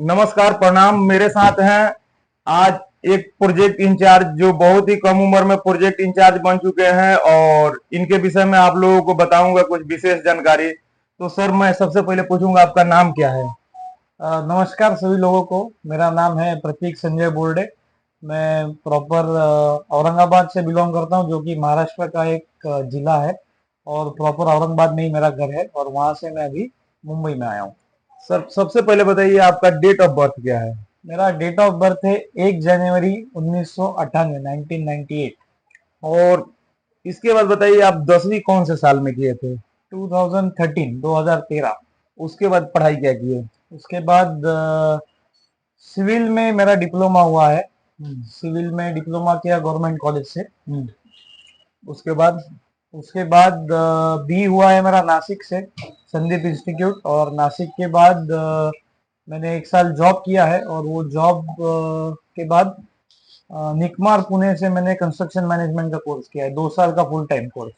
नमस्कार, प्रणाम। मेरे साथ हैं आज एक प्रोजेक्ट इंचार्ज जो बहुत ही कम उम्र में प्रोजेक्ट इंचार्ज बन चुके हैं और इनके विषय में आप लोगों को बताऊंगा कुछ विशेष जानकारी। तो सर, मैं सबसे पहले पूछूंगा, आपका नाम क्या है? नमस्कार सभी लोगों को। मेरा नाम है प्रतीक संजय बोर्डे। मैं प्रॉपर औरंगाबाद से बिलोंग करता हूं, जो कि महाराष्ट्र का एक जिला है। और प्रॉपर औरंगाबाद में ही मेरा घर है और वहां से मैं अभी मुंबई में आया हूं। सर, सबसे पहले बताइए आपका डेट ऑफ बर्थ क्या है? मेरा डेट ऑफ बर्थ है 1 जनवरी 1998, 1998। और इसके बाद बताइए, आप 10वीं कौन से साल में किए थे? 2013, 2013। उसके बाद पढ़ाई क्या किए? उसके बाद सिविल में मेरा डिप्लोमा हुआ है। सिविल में डिप्लोमा किया गवर्नमेंट कॉलेज से। उसके बाद? उसके बाद बी हुआ है मेरा नासिक से, संदीप इंस्टीट्यूट। और नासिक के बाद मैंने 1 साल जॉब किया है और वो जॉब के बाद निकमार पुणे से मैंने कंस्ट्रक्शन मैनेजमेंट का कोर्स किया है, 2 साल का फुल टाइम कोर्स।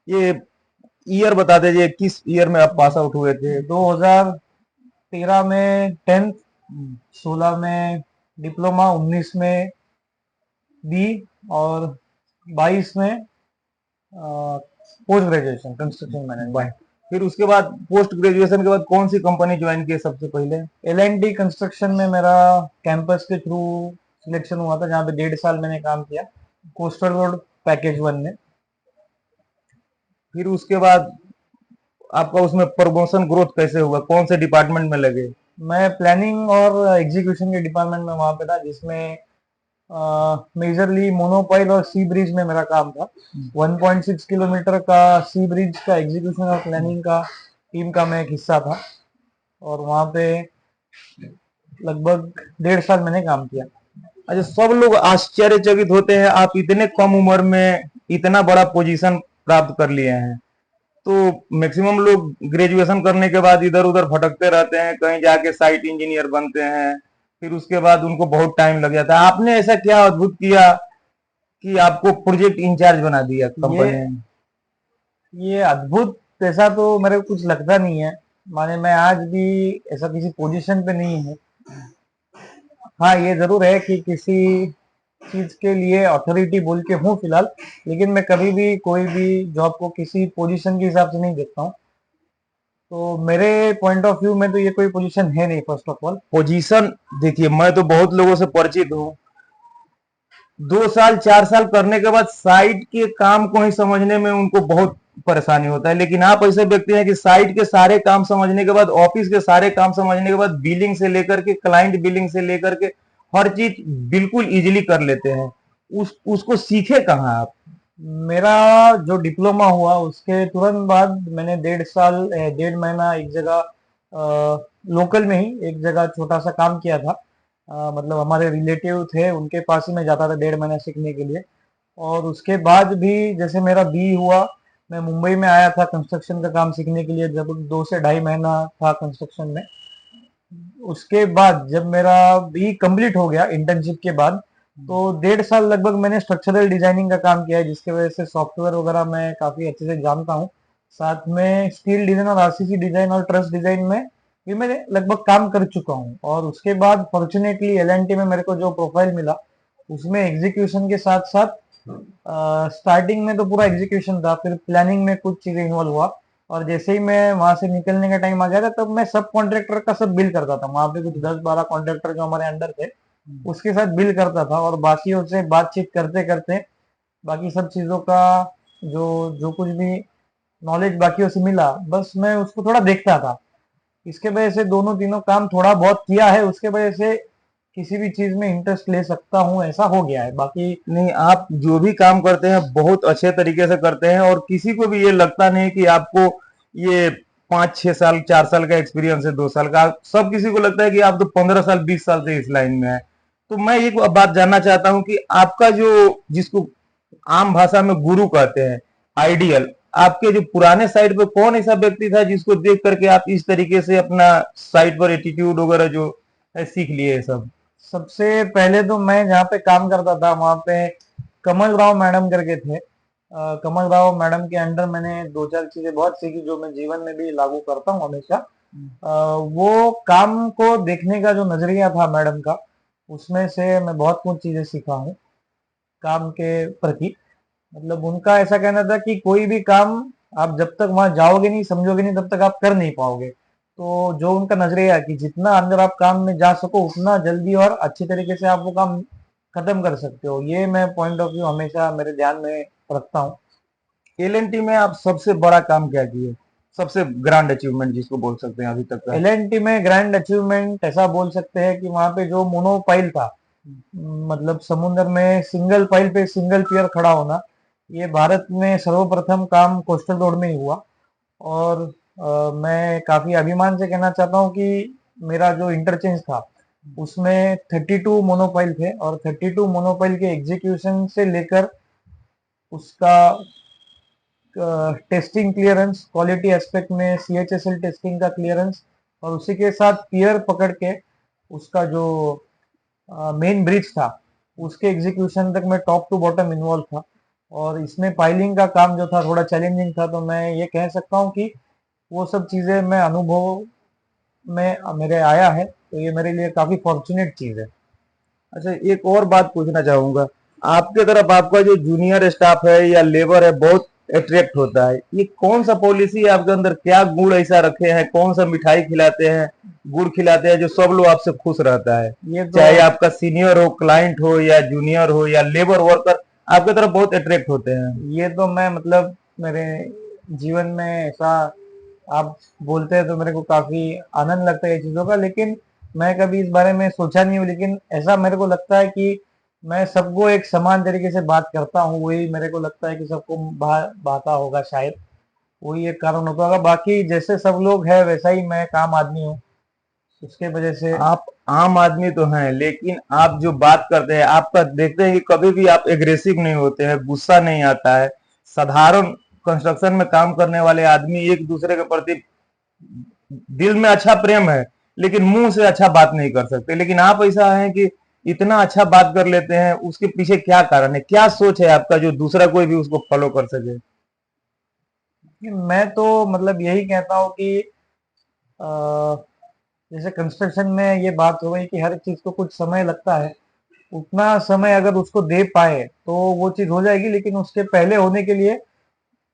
ये ईयर बता दीजिए, किस ईयर में आप पास आउट हुए थे? 2013 में 10th, 16 में डिप्लोमा, 19 में बी और 22 में पोस्ट ग्रेजुएशन कंस्ट्रक्शन मैनेजमेंट। फिर उसके बाद पोस्ट ग्रेजुएशन के बाद कौन सी कंपनी ज्वाइन की सबसे पहले? L&T कंस्ट्रक्शन में मेरा कैंपस के थ्रू सिलेक्शन हुआ था, जहाँ पे 1.5 साल मैंने काम किया कोस्टल रोड पैकेज 1 में। फिर उसके बाद आपका उसमें प्रमोशन ग्रोथ कैसे हुआ, कौन से डिपार्टमेंट में लगे? मैं प्लानिंग और एग्जीक्यूशन के डिपार्टमेंट में वहाँ पे था, जिसमें मेजरली मोनोपाइल और सी ब्रिज में मेरा काम था। 1.6 किलोमीटर का सी ब्रिज का एग्जीक्यूशन और प्लानिंग का टीम का मैं एक हिस्सा था। और वहाँ पे लगभग 1.5 साल मैंने काम किया। अच्छा, सब लोग आश्चर्यचकित होते हैं आप इतने कम उम्र में इतना बड़ा पोजीशन प्राप्त कर लिए हैं। तो मैक्सिमम लोग ग्रेजुएशन करने के बाद इधर उधर भटकते रहते हैं, कहीं जाके साइट इंजीनियर बनते हैं, फिर उसके बाद उनको बहुत टाइम लग जाता है। आपने ऐसा क्या अद्भुत किया कि आपको प्रोजेक्ट इंचार्ज बना दिया ये कंपनी ने? ये अद्भुत ऐसा तो मेरे को कुछ लगता नहीं है। माने मैं आज भी ऐसा किसी पोजीशन पे नहीं हूँ। हाँ, ये जरूर है कि किसी चीज के लिए अथॉरिटी बोल के हूँ फिलहाल। लेकिन मैं कभी भी कोई भी जॉब को किसी पोजीशन के हिसाब से नहीं देखता हूँ। तो मेरे पॉइंट ऑफ व्यू में तो ये कोई पोजीशन है नहीं, फर्स्ट ऑफ ऑल। पोजीशन, देखिए, मैं तो बहुत लोगों से परिचित हूँ। 2 साल 4 साल करने के बाद साइट के काम को ही समझने में उनको बहुत परेशानी होता है, लेकिन आप ऐसे व्यक्ति हैं कि साइट के सारे काम समझने के बाद, ऑफिस के सारे काम समझने के बाद, बिलिंग से लेकर के क्लाइंट बिलिंग से लेकर के हर चीज बिल्कुल इजीली कर लेते हैं। उसको सीखे कहाँ आप? मेरा जो डिप्लोमा हुआ उसके तुरंत बाद मैंने 1.5 साल 1.5 महीना एक जगह लोकल में ही एक जगह छोटा सा काम किया था। मतलब हमारे रिलेटिव थे, उनके पास ही मैं जाता था 1.5 महीना सीखने के लिए। और उसके बाद भी जैसे मेरा बी हुआ, मैं मुंबई में आया था कंस्ट्रक्शन का काम सीखने के लिए, जब 2 से ढाई महीना था कंस्ट्रक्शन में। उसके बाद जब मेरा बी कंप्लीट हो गया इंटर्नशिप के बाद, तो 1.5 साल लगभग मैंने स्ट्रक्चरल डिजाइनिंग का काम किया है, जिसकी वजह से सॉफ्टवेयर वगैरह मैं काफी अच्छे से जानता हूँ। साथ में स्टील डिजाइन और आरसीसी डिजाइन और ट्रस डिजाइन में भी मैं लगभग काम कर चुका हूँ। और उसके बाद फॉर्चुनेटली L&T में मेरे को जो प्रोफाइल मिला, उसमें एग्जीक्यूशन के साथ साथ स्टार्टिंग में तो पूरा एग्जीक्यूशन था, फिर प्लानिंग में कुछ चीजें इन्वॉल्व हुआ। और जैसे ही मैं वहां से निकलने का टाइम आ गया था, तब मैं सब कॉन्ट्रैक्टर का सब बिल करता था। वहां पे कुछ 10-12 कॉन्ट्रैक्टर जो हमारे अंडर थे, उसके साथ बिल करता था। और बाकियों से बातचीत करते करते बाकी सब चीजों का जो जो कुछ भी नॉलेज बाकियों से मिला, बस मैं उसको थोड़ा देखता था। इसके वजह से दोनों तीनों काम थोड़ा बहुत किया है, उसके वजह से किसी भी चीज में इंटरेस्ट ले सकता हूँ, ऐसा हो गया है। बाकी नहीं, आप जो भी काम करते हैं बहुत अच्छे तरीके से करते हैं और किसी को भी ये लगता नहीं कि आपको ये 5 6 साल 4 साल का एक्सपीरियंस है, 2 साल का। सब किसी को लगता है कि आप तो 15 साल 20 साल से इस लाइन में है। तो मैं एक बात जानना चाहता हूं कि आपका जो, जिसको आम भाषा में गुरु कहते हैं, आइडियल, आपके जो पुराने साइट पे कौन ऐसा व्यक्ति था जिसको देख करके आप इस तरीके से अपना साइट पर एटीट्यूड वगैरह जो है सीख लिए सब? सबसे पहले तो मैं जहाँ पे काम करता था वहाँ पे कमल राव मैडम करके थे। कमल राव मैडम के अंडर मैंने 2-4 चीजें बहुत सीखी, जो मैं जीवन में भी लागू करता हूँ हमेशा। वो काम को देखने का जो नजरिया था मैडम का, उसमें से मैं बहुत कुछ चीजें सीखा हूँ काम के प्रति। मतलब उनका ऐसा कहना था कि कोई भी काम आप जब तक वहां जाओगे नहीं, समझोगे नहीं, तब तक आप कर नहीं पाओगे। तो जो उनका नजरिया है कि जितना अंदर आप काम में जा सको उतना जल्दी और अच्छी तरीके से आप वो काम खत्म कर सकते हो, ये मैं पॉइंट ऑफ व्यू हमेशा मेरे ध्यान में रखता हूँ। एल में आप सबसे बड़ा काम क्या किए, सबसे ग्रांड अचीवमेंट जिसको बोल सकते हैं अभी तक का? एल में ग्रैंड अचीवमेंट ऐसा बोल सकते हैं कि वहां पे जो मोनोपाइल था, मतलब समुद्र में सिंगल पाइल पे सिंगल पियर खड़ा होना, ये भारत में सर्वप्रथम काम कोस्टल रोड में ही हुआ। और मैं काफी अभिमान से कहना चाहता हूँ कि मेरा जो इंटरचेंज था उसमें 32 मोनोपाइल थे, और 32 मोनोपाइल के एग्जीक्यूशन से लेकर उसका टेस्टिंग क्लियरेंस, क्वालिटी एस्पेक्ट में CHSL टेस्टिंग का क्लियरेंस, और उसी के साथ पियर पकड़ के उसका जो मेन ब्रिज था उसके एग्जीक्यूशन तक मैं टॉप टू बॉटम इन्वॉल्व था। और इसमें पाइलिंग का काम जो था थोड़ा चैलेंजिंग था, तो मैं ये कह सकता हूँ कि वो सब चीजें मैं अनुभव में मेरे आया है, तो ये मेरे लिए काफी फॉर्चुनेट चीज है। अच्छा, एक और बात पूछना चाहूंगा, आपके तरफ आपका जो जूनियर स्टाफ है या लेबर है बहुत अट्रैक्ट होता है, ये कौन सा पॉलिसी है आपके अंदर, क्या गुण ऐसा रखे हैं, कौन सा मिठाई खिलाते हैं, गुड़ खिलाते हैं जो सब लोग आपसे खुश रहता है? ये तो चाहे आपका सीनियर हो, क्लाइंट हो, या जूनियर हो, या लेबर वर्कर, आपके तरफ बहुत अट्रैक्ट होते हैं। ये तो मैं मतलब मेरे जीवन में ऐसा आप बोलते हैं तो मेरे को काफी आनंद लगता है ये चीजों का, लेकिन मैं कभी इस बारे में सोचा नहीं हूँ। लेकिन ऐसा मेरे को लगता है कि मैं सबको एक समान तरीके से बात करता हूँ, वही मेरे को लगता है कि सबको भाता होगा शायद, वही एक कारण होता होगा। बाकी जैसे सब लोग हैं वैसा ही मैं काम आदमी हूँ, उसके वजह से। आप आम आदमी तो हैं, लेकिन आप जो बात करते हैं, आपका देखते हैं कि कभी भी आप एग्रेसिव नहीं होते हैं, गुस्सा नहीं आता है। साधारण कंस्ट्रक्शन में काम करने वाले आदमी एक दूसरे के प्रति दिल में अच्छा प्रेम है, लेकिन मुंह से अच्छा बात नहीं कर सकते। लेकिन आप ऐसा है कि इतना अच्छा बात कर लेते हैं, उसके पीछे क्या कारण है, क्या सोच है आपका जो दूसरा कोई भी उसको फॉलो कर सके? मैं तो मतलब यही कहता हूँ कि जैसे कंस्ट्रक्शन में ये बात हो गई कि हर चीज को कुछ समय लगता है, उतना समय अगर उसको दे पाए तो वो चीज हो जाएगी। लेकिन उसके पहले होने के लिए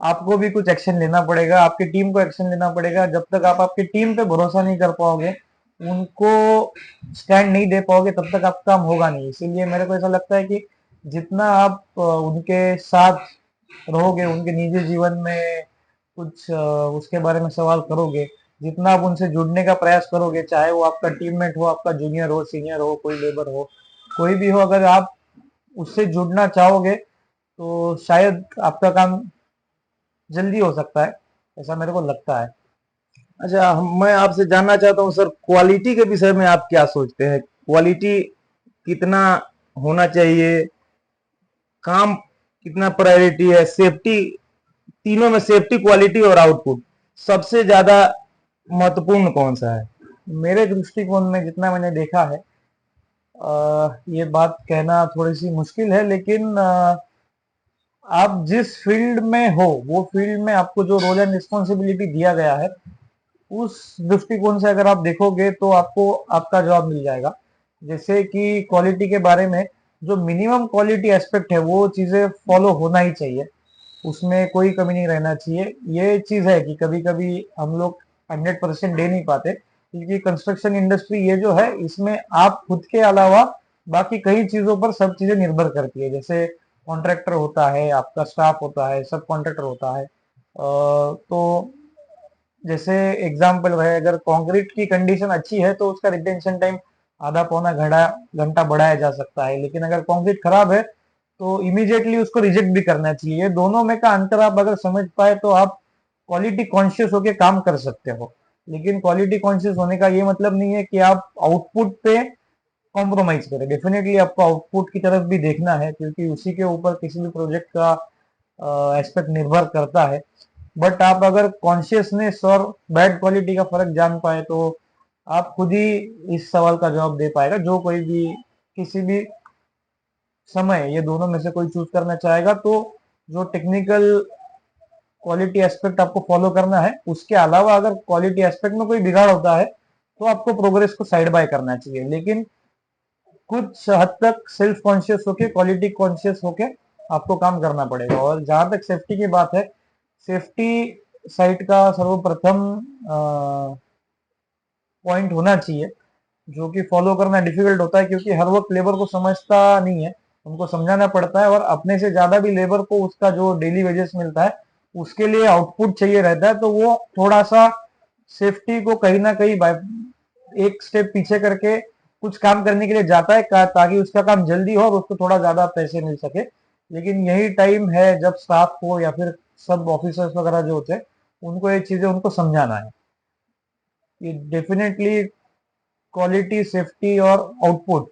आपको भी कुछ एक्शन लेना पड़ेगा, आपकी टीम को एक्शन लेना पड़ेगा। जब तक आप आपकी टीम पे भरोसा नहीं कर पाओगे, उनको स्टैंड नहीं दे पाओगे, तब तक आपका काम होगा नहीं। इसीलिए मेरे को ऐसा लगता है कि जितना आप उनके साथ रहोगे, उनके निजी जीवन में कुछ उसके बारे में सवाल करोगे, जितना आप उनसे जुड़ने का प्रयास करोगे, चाहे वो आपका टीममेट हो, आपका जूनियर हो, सीनियर हो, कोई लेबर हो, कोई भी हो, अगर आप उससे जुड़ना चाहोगे तो शायद आपका काम जल्दी हो सकता है, ऐसा मेरे को लगता है। अच्छा, मैं आपसे जानना चाहता हूँ सर, क्वालिटी के विषय में आप क्या सोचते हैं? क्वालिटी कितना होना चाहिए, काम कितना प्रायोरिटी है, सेफ्टी, तीनों में सेफ्टी, क्वालिटी और आउटपुट सबसे ज्यादा महत्वपूर्ण कौन सा है? मेरे दृष्टिकोण में जितना मैंने देखा है, ये बात कहना थोड़ी सी मुश्किल है, लेकिन आप जिस फील्ड में हो वो फील्ड में आपको जो रोल एंड रिस्पॉन्सिबिलिटी दिया गया है, उस दृष्टिकोण से अगर आप देखोगे तो आपको आपका जवाब मिल जाएगा। जैसे कि क्वालिटी के बारे में, जो मिनिमम क्वालिटी एस्पेक्ट है वो चीजें फॉलो होना ही चाहिए, उसमें कोई कमी नहीं रहना चाहिए। ये चीज है कि कभी कभी हम लोग 100% दे नहीं पाते, क्योंकि कंस्ट्रक्शन इंडस्ट्री ये जो है इसमें आप खुद के अलावा बाकी कई चीजों पर सब चीजें निर्भर करती है। जैसे कॉन्ट्रैक्टर होता है, आपका स्टाफ होता है, सब कॉन्ट्रैक्टर होता है। तो जैसे एग्जाम्पल है, अगर कंक्रीट की कंडीशन अच्छी है तो उसका रिटेंशन टाइम आधा पौना घंटा बढ़ाया जा सकता है। लेकिन अगर कंक्रीट खराब है तो इमीडिएटली उसको रिजेक्ट भी करना चाहिए। ये दोनों में का अंतर आप अगर समझ पाए तो आप क्वालिटी कॉन्शियस होके काम कर सकते हो। लेकिन क्वालिटी कॉन्शियस होने का ये मतलब नहीं है कि आप आउटपुट पे कॉम्प्रोमाइज करें। डेफिनेटली आपको आउटपुट की तरफ भी देखना है, क्योंकि उसी के ऊपर किसी भी प्रोजेक्ट का एस्पेक्ट निर्भर करता है। बट आप अगर कॉन्शियसनेस और बैड क्वालिटी का फर्क जान पाए तो आप खुद ही इस सवाल का जवाब दे पाएगा। जो कोई भी किसी भी समय ये दोनों में से कोई चूज करना चाहेगा तो जो टेक्निकल क्वालिटी एस्पेक्ट आपको फॉलो करना है। उसके अलावा अगर क्वालिटी एस्पेक्ट में कोई बिगाड़ होता है तो आपको प्रोग्रेस को साइड बाय करना चाहिए, लेकिन कुछ हद तक सेल्फ कॉन्शियस होके, क्वालिटी कॉन्शियस होके आपको काम करना पड़ेगा। और जहां तक सेफ्टी की बात है, सेफ्टी साइट का सर्वप्रथम पॉइंट होना चाहिए, जो कि फॉलो करना डिफिकल्ट होता है क्योंकि हर वक्त लेबर को समझता नहीं है, उनको समझाना पड़ता है, और अपने से ज्यादा भी लेबर को उसका जो डेली वेजेस मिलता है उसके लिए आउटपुट चाहिए रहता है, तो वो थोड़ा सा सेफ्टी को कहीं ना कहीं एक स्टेप पीछे करके कुछ काम करने के लिए जाता है ताकि उसका काम जल्दी हो और उसको थोड़ा ज्यादा पैसे मिल सके। लेकिन यही टाइम है जब स्टाफ को या फिर सब ऑफिसर्स वगैरह जो होते हैं उनको ये चीजें उनको समझाना है। ये डेफिनेटली क्वालिटी, सेफ्टी और आउटपुट